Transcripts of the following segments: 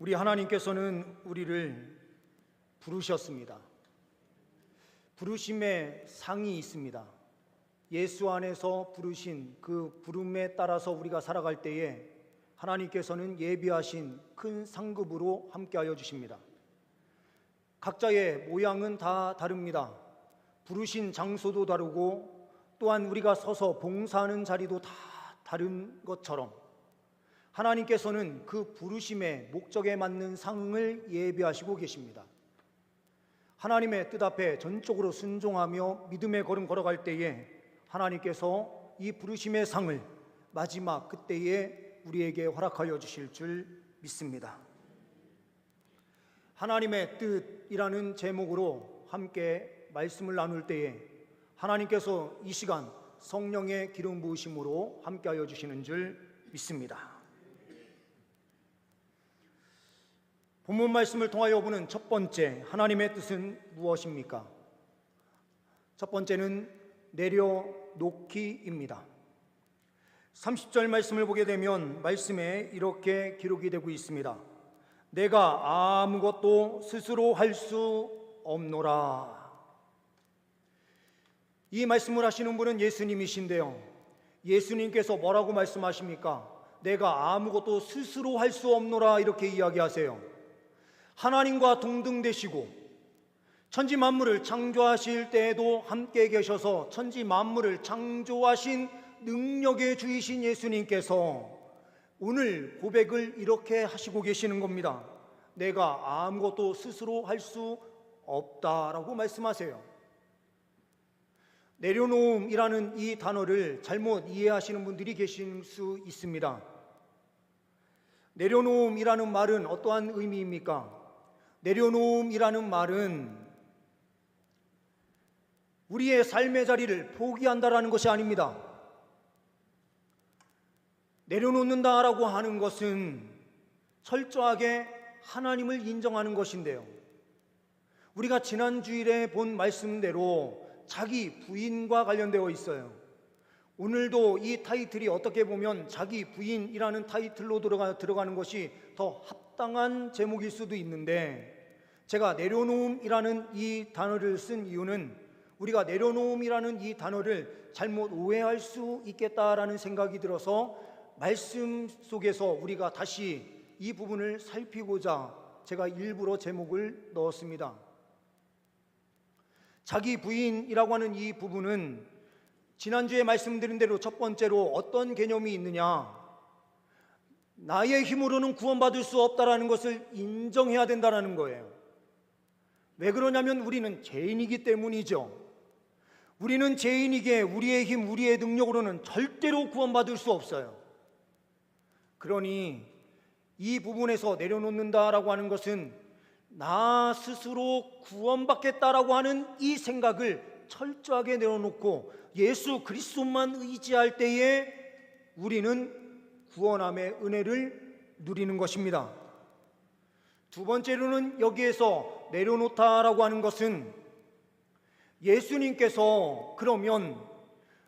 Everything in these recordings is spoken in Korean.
우리 하나님께서는 우리를 부르셨습니다. 부르심에 상이 있습니다. 예수 안에서 부르신 그 부름에 따라서 우리가 살아갈 때에 하나님께서는 예비하신 큰 상급으로 함께하여 주십니다. 각자의 모양은 다 다릅니다. 부르신 장소도 다르고 또한 우리가 서서 봉사하는 자리도 다 다른 것처럼 하나님께서는 그 부르심의 목적에 맞는 상을 예비하시고 계십니다. 하나님의 뜻 앞에 전적으로 순종하며 믿음의 걸음 걸어갈 때에 하나님께서 이 부르심의 상을 마지막 그때에 우리에게 허락하여 주실 줄 믿습니다. 하나님의 뜻이라는 제목으로 함께 말씀을 나눌 때에 하나님께서 이 시간 성령의 기름 부으심으로 함께하여 주시는 줄 믿습니다. 본문 말씀을 통하여 보는 첫 번째 하나님의 뜻은 무엇입니까? 첫 번째는 내려놓기입니다. 30절 말씀을 보게 되면 말씀에 이렇게 기록이 되고 있습니다. 내가 아무것도 스스로 할 수 없노라. 이 말씀을 하시는 분은 예수님이신데요, 예수님께서 뭐라고 말씀하십니까? 내가 아무것도 스스로 할 수 없노라 이렇게 이야기하세요. 하나님과 동등되시고 천지 만물을 창조하실 때에도 함께 계셔서 천지 만물을 창조하신 능력의 주이신 예수님께서 오늘 고백을 이렇게 하시고 계시는 겁니다. 내가 아무것도 스스로 할 수 없다라고 말씀하세요. 내려놓음이라는 이 단어를 잘못 이해하시는 분들이 계실 수 있습니다. 내려놓음이라는 말은 어떠한 의미입니까? 내려놓음이라는 말은 우리의 삶의 자리를 포기한다라는 것이 아닙니다. 내려놓는다라고 하는 것은 철저하게 하나님을 인정하는 것인데요, 우리가 지난 주일에 본 말씀대로 자기 부인과 관련되어 있어요. 오늘도 이 타이틀이 어떻게 보면 자기 부인이라는 타이틀로 들어가는 것이 더 합당한 제목일 수도 있는데, 제가 내려놓음이라는 이 단어를 쓴 이유는 우리가 내려놓음이라는 이 단어를 잘못 오해할 수 있겠다라는 생각이 들어서 말씀 속에서 우리가 다시 이 부분을 살피고자 제가 일부러 제목을 넣었습니다. 자기 부인이라고 하는 이 부분은 지난주에 말씀드린 대로 첫 번째로 어떤 개념이 있느냐, 나의 힘으로는 구원받을 수 없다라는 것을 인정해야 된다는 거예요. 왜 그러냐면 우리는 죄인이기 때문이죠. 우리는 죄인이기에 우리의 힘, 우리의 능력으로는 절대로 구원받을 수 없어요. 그러니 이 부분에서 내려놓는다라고 하는 것은 나 스스로 구원받겠다라고 하는 이 생각을 철저하게 내려놓고 예수 그리스도만 의지할 때에 우리는 구원함의 은혜를 누리는 것입니다. 두 번째로는 여기에서 내려놓다라고 하는 것은 예수님께서 그러면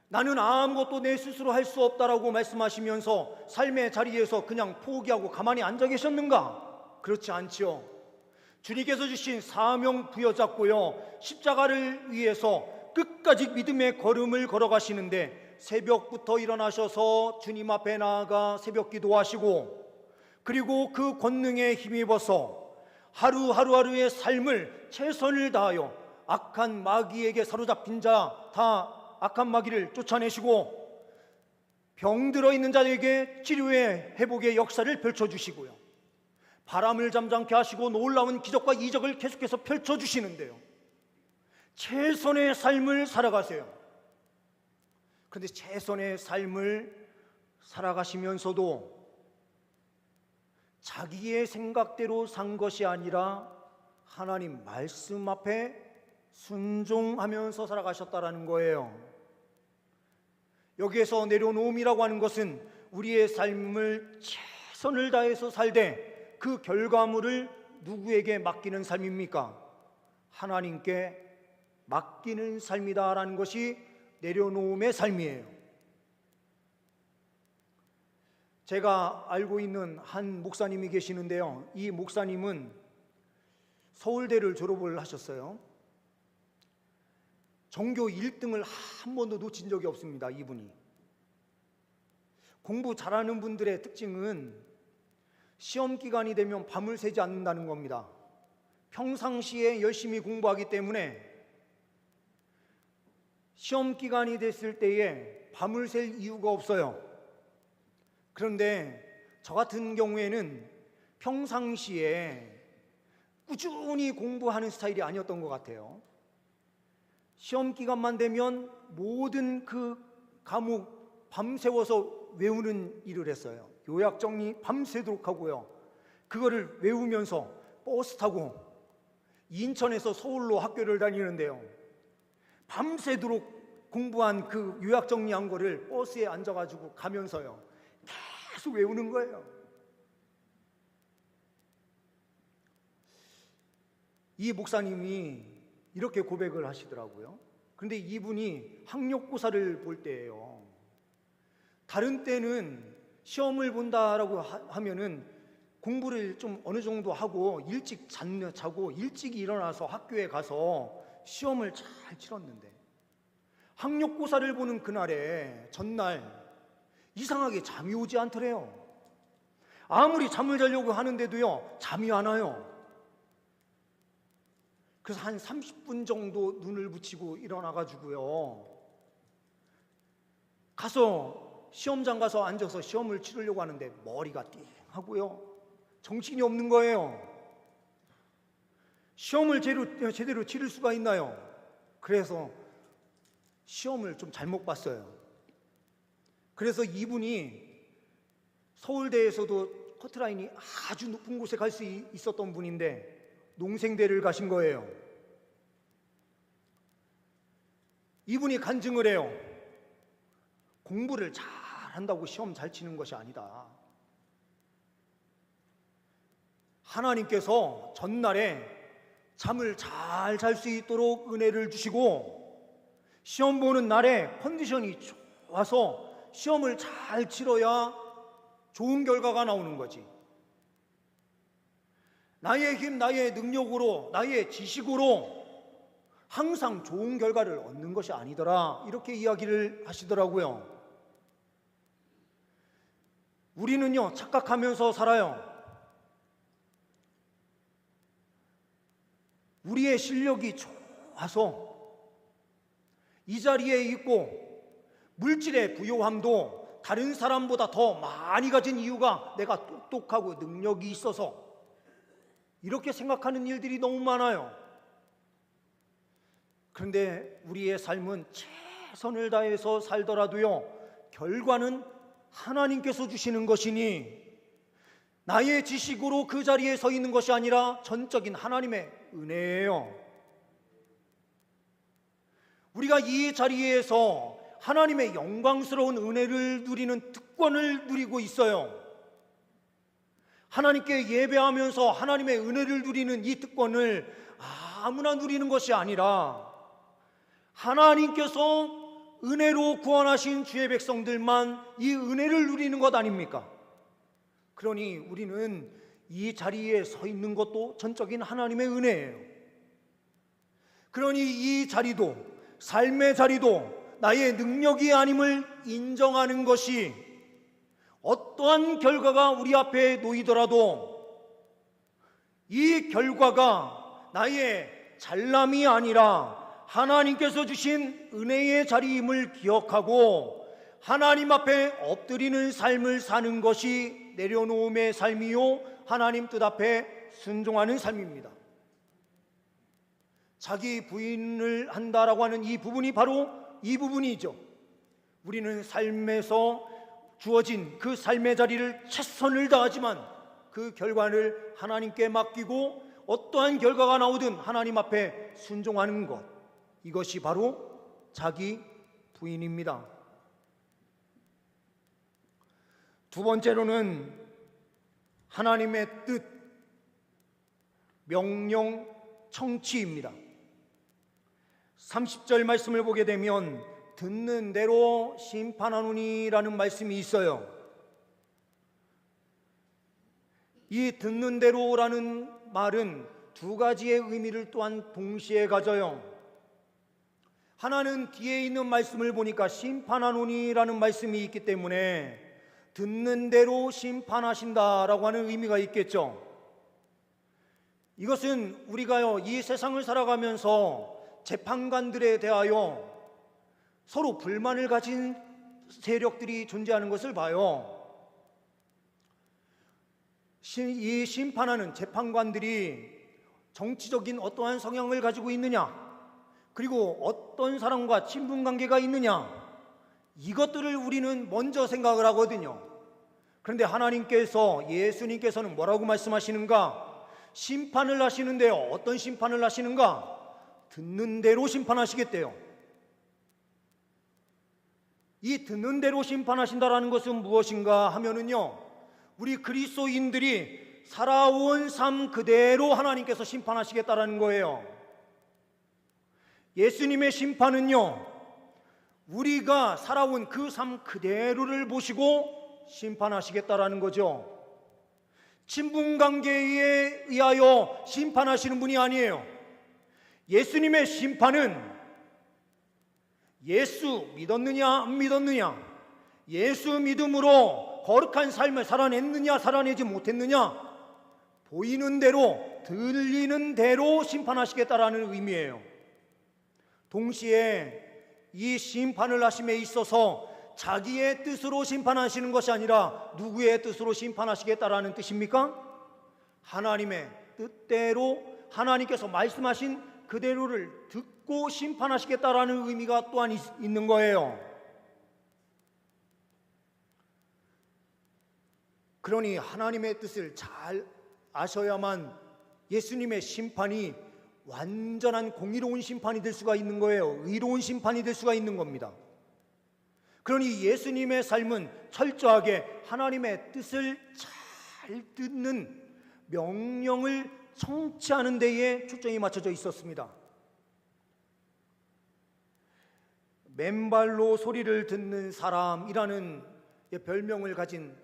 나는 아무것도 내 스스로 할 수 없다라고 말씀하시면서 삶의 자리에서 그냥 포기하고 가만히 앉아 계셨는가? 그렇지 않지요. 주님께서 주신 사명 부여잡고요, 십자가를 위해서 끝까지 믿음의 걸음을 걸어가시는데 새벽부터 일어나셔서 주님 앞에 나아가 새벽 기도하시고, 그리고 그 권능에 힘입어서 하루하루의 삶을 최선을 다하여 악한 마귀에게 사로잡힌 자 다 악한 마귀를 쫓아내시고 병들어 있는 자에게 치료의 회복의 역사를 펼쳐주시고요, 바람을 잠잠케 하시고 놀라운 기적과 이적을 계속해서 펼쳐주시는데요, 최선의 삶을 살아가세요. 그런데 최선의 삶을 살아가시면서도 자기의 생각대로 산 것이 아니라 하나님 말씀 앞에 순종하면서 살아가셨다라는 거예요. 여기에서 내려놓음이라고 하는 것은 우리의 삶을 최선을 다해서 살되 그 결과물을 누구에게 맡기는 삶입니까? 하나님께 맡기는 삶이다라는 것이 내려놓음의 삶이에요. 제가 알고 있는 한 목사님이 계시는데요. 이 목사님은 서울대를 졸업을 하셨어요. 전교 1등을 한 번도 놓친 적이 없습니다. 이분이. 공부 잘하는 분들의 특징은 시험 기간이 되면 밤을 새지 않는다는 겁니다. 평상시에 열심히 공부하기 때문에 시험 기간이 됐을 때에 밤을 샐 이유가 없어요. 그런데 저 같은 경우에는 평상시에 꾸준히 공부하는 스타일이 아니었던 것 같아요. 시험 기간만 되면 모든 그 과목 밤새워서 외우는 일을 했어요. 요약 정리 밤새도록 하고요. 그거를 외우면서 버스 타고 인천에서 서울로 학교를 다니는데요. 밤새도록 공부한 그 요약 정리한 거를 버스에 앉아가지고 가면서요. 계속 외우는 거예요. 이 목사님이 이렇게 고백을 하시더라고요. 그런데 이분이 학력고사를 볼 때예요. 다른 때는 시험을 본다라고 하면은 공부를 좀 어느 정도 하고 일찍 자고 일찍 일어나서 학교에 가서 시험을 잘 치렀는데 학력고사를 보는 그날에 전날 이상하게 잠이 오지 않더래요. 아무리 잠을 자려고 하는데도요 잠이 안 와요. 그래서 한 30분 정도 눈을 붙이고 일어나가지고요 가서 시험장 가서 앉아서 시험을 치르려고 하는데 머리가 띵하고요 정신이 없는 거예요. 시험을 제대로 치를 수가 있나요? 그래서 시험을 좀 잘못 봤어요. 그래서 이분이 서울대에서도 커트라인이 아주 높은 곳에 갈 수 있었던 분인데 농생대를 가신 거예요. 이분이 간증을 해요. 공부를 잘 한다고 시험 잘 치는 것이 아니다. 하나님께서 전날에 잠을 잘 잘 수 있도록 은혜를 주시고 시험 보는 날에 컨디션이 좋아서 시험을 잘 치러야 좋은 결과가 나오는 거지. 나의 힘, 나의 능력으로, 나의 지식으로 항상 좋은 결과를 얻는 것이 아니더라. 이렇게 이야기를 하시더라고요. 우리는요, 착각하면서 살아요. 우리의 실력이 좋아서 이 자리에 있고 물질의 부요함도 다른 사람보다 더 많이 가진 이유가 내가 똑똑하고 능력이 있어서 이렇게 생각하는 일들이 너무 많아요. 그런데 우리의 삶은 최선을 다해서 살더라도요 결과는 하나님께서 주시는 것이니 나의 지식으로 그 자리에 서 있는 것이 아니라 전적인 하나님의 은혜예요. 우리가 이 자리에서 하나님의 영광스러운 은혜를 누리는 특권을 누리고 있어요. 하나님께 예배하면서 하나님의 은혜를 누리는 이 특권을 아무나 누리는 것이 아니라 하나님께서 은혜로 구원하신 주의 백성들만 이 은혜를 누리는 것 아닙니까? 그러니 우리는 이 자리에 서 있는 것도 전적인 하나님의 은혜예요. 그러니 이 자리도, 삶의 자리도 나의 능력이 아님을 인정하는 것이 어떠한 결과가 우리 앞에 놓이더라도 이 결과가 나의 잘남이 아니라 하나님께서 주신 은혜의 자리임을 기억하고 하나님 앞에 엎드리는 삶을 사는 것이 내려놓음의 삶이요 하나님 뜻 앞에 순종하는 삶입니다. 자기 부인을 한다라고 하는 이 부분이 바로 이 부분이죠. 우리는 삶에서 주어진 그 삶의 자리를 최선을 다하지만 그 결과를 하나님께 맡기고 어떠한 결과가 나오든 하나님 앞에 순종하는 것, 이것이 바로 자기 부인입니다. 두 번째로는 하나님의 뜻, 명령, 청취입니다. 30절 말씀을 보게 되면 듣는 대로 심판하노니라는 말씀이 있어요. 이 듣는 대로라는 말은 두 가지의 의미를 또한 동시에 가져요. 하나는 뒤에 있는 말씀을 보니까 심판하노니라는 말씀이 있기 때문에 듣는 대로 심판하신다라고 하는 의미가 있겠죠. 이것은 우리가요, 이 세상을 살아가면서 재판관들에 대하여 서로 불만을 가진 세력들이 존재하는 것을 봐요. 이 심판하는 재판관들이 정치적인 어떠한 성향을 가지고 있느냐, 그리고 어떤 사람과 친분관계가 있느냐, 이것들을 우리는 먼저 생각을 하거든요. 그런데 하나님께서, 예수님께서는 뭐라고 말씀하시는가? 심판을 하시는데요. 어떤 심판을 하시는가? 듣는 대로 심판하시겠대요. 이 듣는 대로 심판하신다라는 것은 무엇인가 하면은요, 우리 그리스도인들이 살아온 삶 그대로 하나님께서 심판하시겠다라는 거예요. 예수님의 심판은요, 우리가 살아온 그 삶 그대로를 보시고 심판하시겠다라는 거죠. 친분관계에 의하여 심판하시는 분이 아니에요. 예수님의 심판은 예수 믿었느냐 안 믿었느냐, 예수 믿음으로 거룩한 삶을 살아냈느냐 살아내지 못했느냐, 보이는 대로 들리는 대로 심판하시겠다라는 의미예요. 동시에 이 심판을 하심에 있어서 자기의 뜻으로 심판하시는 것이 아니라 누구의 뜻으로 심판하시겠다라는 뜻입니까? 하나님의 뜻대로, 하나님께서 말씀하신 그대로를 듣고 심판하시겠다라는 의미가 또한 있는 거예요. 그러니 하나님의 뜻을 잘 아셔야만 예수님의 심판이 완전한 공의로운 심판이 될 수가 있는 거예요. 의로운 심판이 될 수가 있는 겁니다. 그러니 예수님의 삶은 철저하게 하나님의 뜻을 잘 듣는, 명령을 성취하는 데에 초점이 맞춰져 있었습니다. 맨발로 소리를 듣는 사람이라는 별명을 가진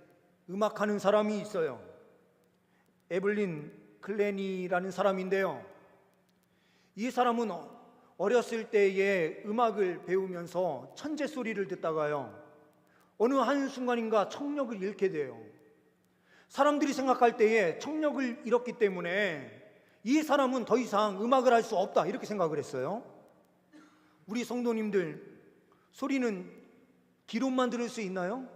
음악하는 사람이 있어요. 에블린 클레니라는 사람인데요, 이 사람은 어렸을 때에 음악을 배우면서 천재 소리를 듣다가요, 어느 한순간인가 청력을 잃게 돼요. 사람들이 생각할 때에 청력을 잃었기 때문에 이 사람은 더 이상 음악을 할 수 없다, 이렇게 생각을 했어요. 우리 성도님들, 소리는 귀로만 들을 수 있나요?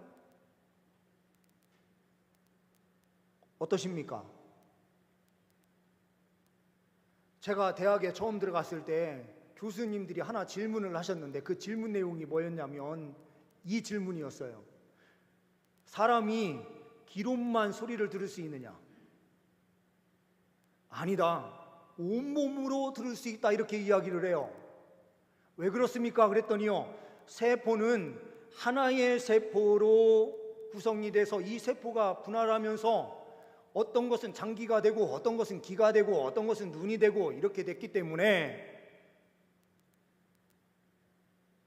어떠십니까? 제가 대학에 처음 들어갔을 때 교수님들이 하나 질문을 하셨는데 그 질문 내용이 뭐였냐면 이 질문이었어요. 사람이 귀로만 소리를 들을 수 있느냐? 아니다, 온몸으로 들을 수 있다, 이렇게 이야기를 해요. 왜 그렇습니까? 그랬더니요, 세포는 하나의 세포로 구성이 돼서 이 세포가 분할하면서 어떤 것은 장기가 되고 어떤 것은 기가 되고 어떤 것은 눈이 되고 이렇게 됐기 때문에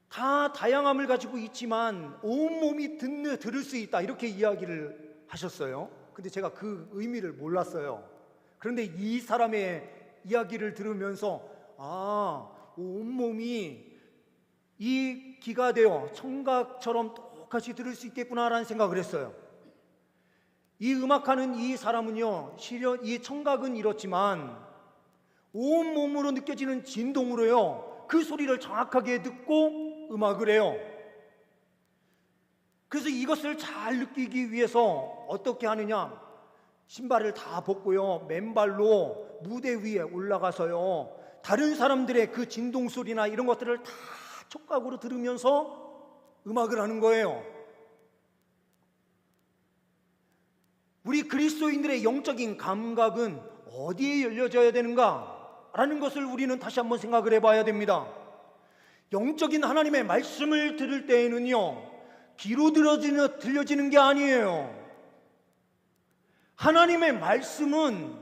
다 다양함을 가지고 있지만 온몸이 들을 수 있다, 이렇게 이야기를 하셨어요. 근데 제가 그 의미를 몰랐어요. 그런데 이 사람의 이야기를 들으면서 온몸이 이 귀가 되어 청각처럼 똑같이 들을 수 있겠구나라는 생각을 했어요. 이 음악하는 이 사람은요, 실은 이 청각은 잃었지만 온몸으로 느껴지는 진동으로요, 그 소리를 정확하게 듣고 음악을 해요. 그래서 이것을 잘 느끼기 위해서 어떻게 하느냐, 신발을 다 벗고요, 맨발로 무대 위에 올라가서요, 다른 사람들의 그 진동 소리나 이런 것들을 다 촉각으로 들으면서 음악을 하는 거예요. 우리 그리스도인들의 영적인 감각은 어디에 열려져야 되는가? 라는 것을 우리는 다시 한번 생각을 해봐야 됩니다. 영적인 하나님의 말씀을 들을 때에는요, 귀로 들려지는 게 아니에요. 하나님의 말씀은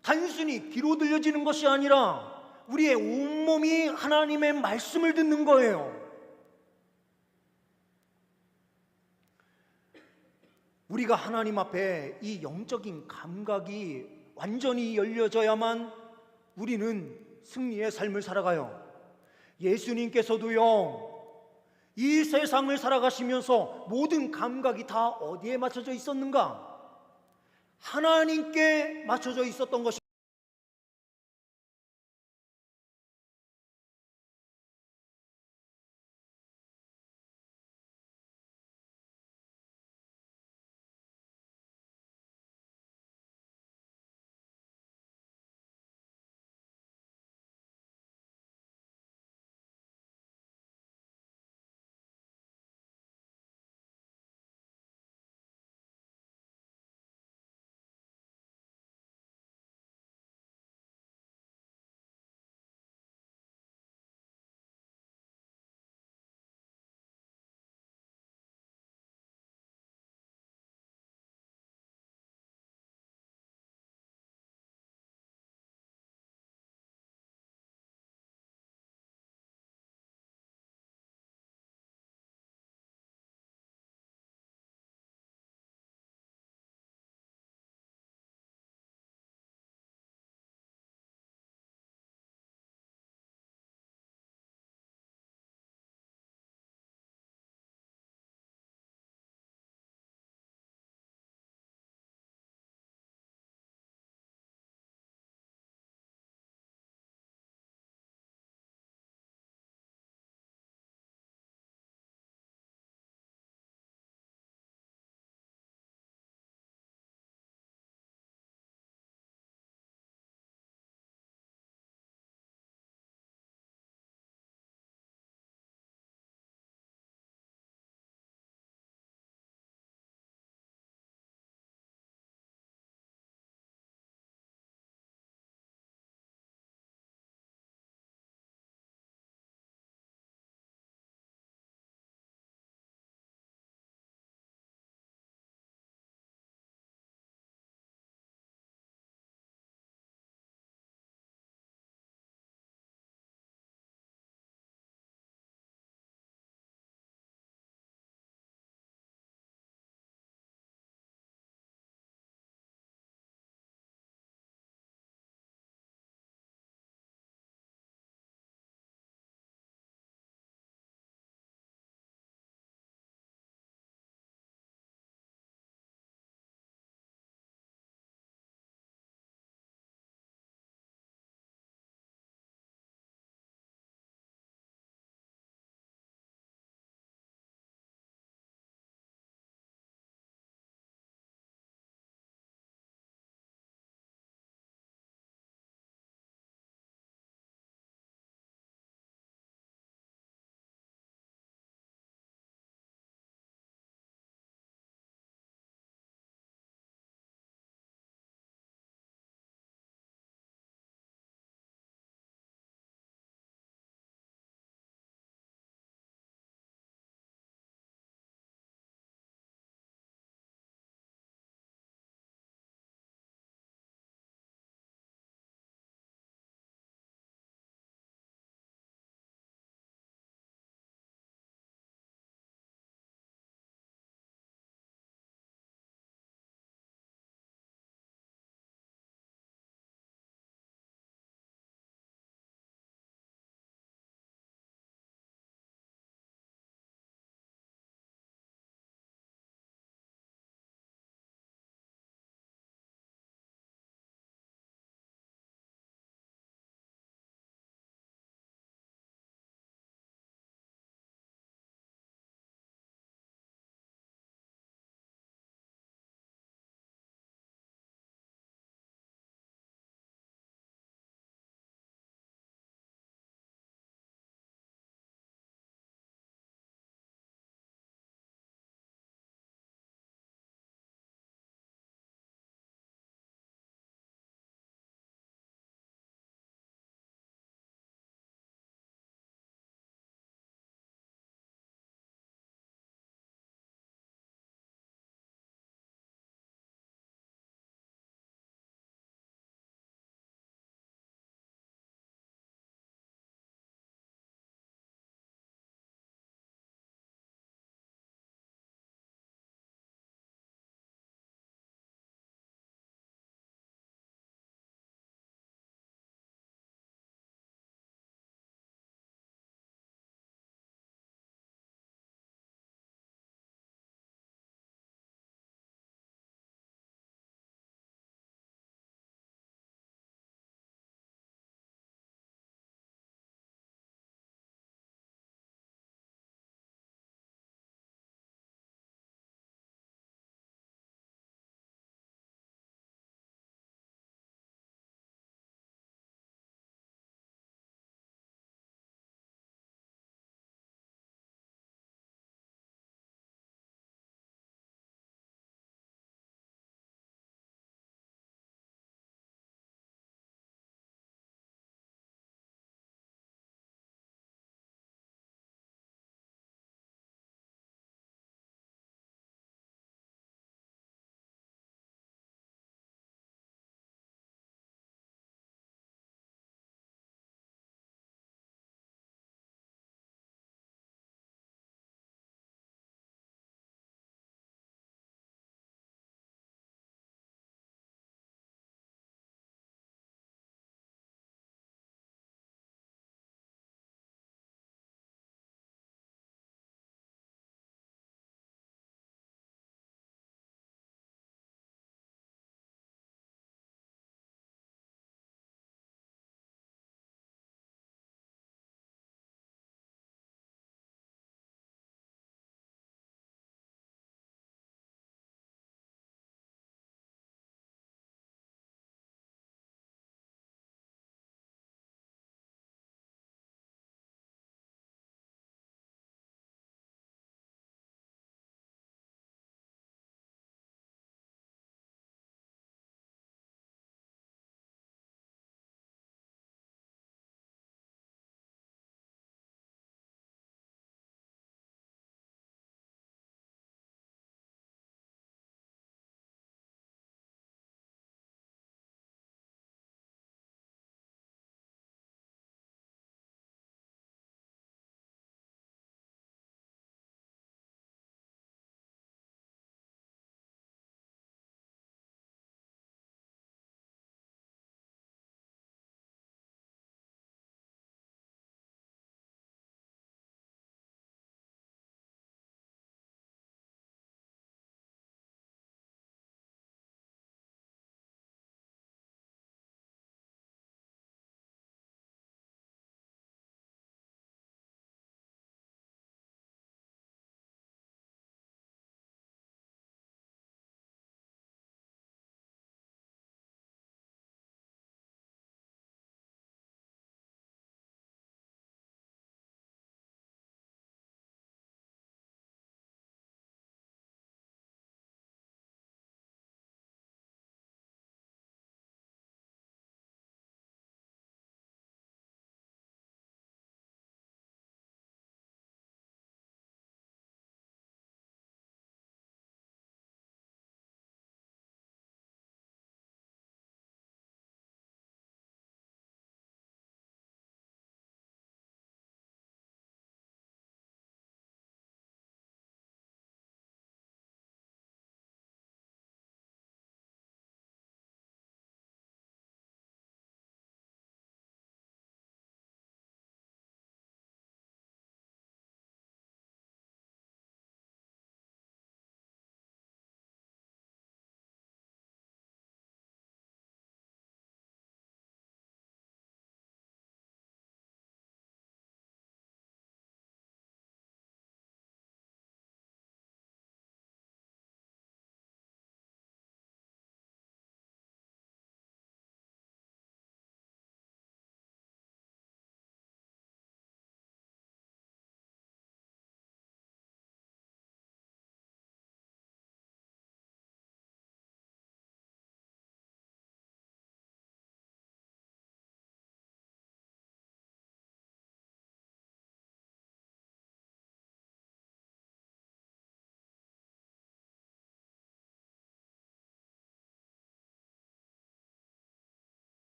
단순히 귀로 들려지는 것이 아니라 우리의 온몸이 하나님의 말씀을 듣는 거예요. 우리가 하나님 앞에 이 영적인 감각이 완전히 열려져야만 우리는 승리의 삶을 살아가요. 예수님께서도요, 이 세상을 살아가시면서 모든 감각이 다 어디에 맞춰져 있었는가? 하나님께 맞춰져 있었던 것입니다.